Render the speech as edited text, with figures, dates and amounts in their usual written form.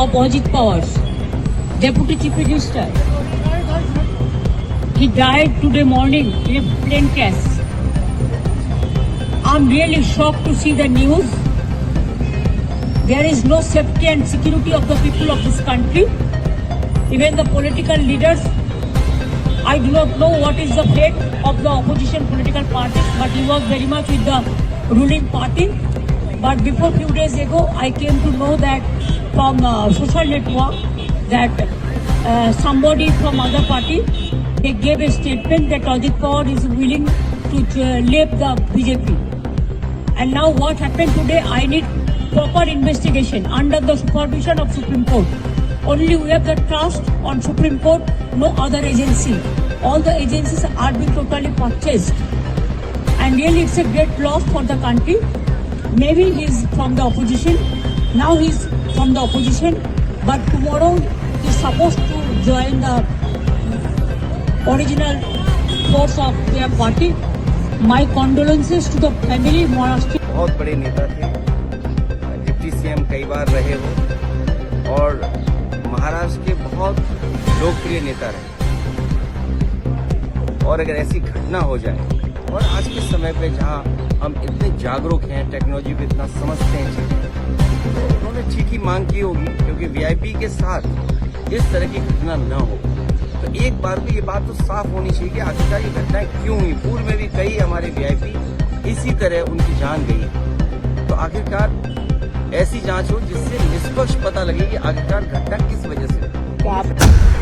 of Ajit Pawar's Deputy Chief Minister. He died today morning in a plane crash. I'm really shocked to see the news. There is no safety and security of the people of this country. Even the political leaders, I do not know what is the fate of the opposition political parties, but he was very much with the ruling party. But before few days ago, I came to know that from social network that somebody from other party, they gave a statement that Ajit Pawar is willing to leave the BJP. And now what happened today, I need proper investigation under the supervision of Supreme Court. Only we have the trust on Supreme Court, no other agency. All the agencies are being totally purchased. And really it's a great loss for the country. Maybe he's from the opposition. Now he's from the opposition. But tomorrow he's supposed to join the original force of their party. My condolences to the family. Maharashtra. बहुत बड़े नेता थे, deputy CM कई बार रहे हो और महाराष्ट्र के बहुत लोकप्रिय नेता रहे। और अगर ऐसी घटना हो जाए और आज के समय पे जहां हम इतने जागरूक हैं, टेक्नोलॉजी को इतना समझते हैं चीजें, तो उन्होंने ठीक ही मांग की होगी, क्योंकि वीआईपी के साथ इस तरह की घटना न हो। तो एक बार तो ये बात तो साफ होनी चाहिए कि आखिरकार ये घटनाएं क्यों हुई। पूर्व में भी कई हमारे वीआईपी इसी तरह उनकी जान गई। तो आखिरकार ऐसी जांच हो जिससे निष्पक्ष पता लगे कि आखिरकार घटना किस वजह से हुई।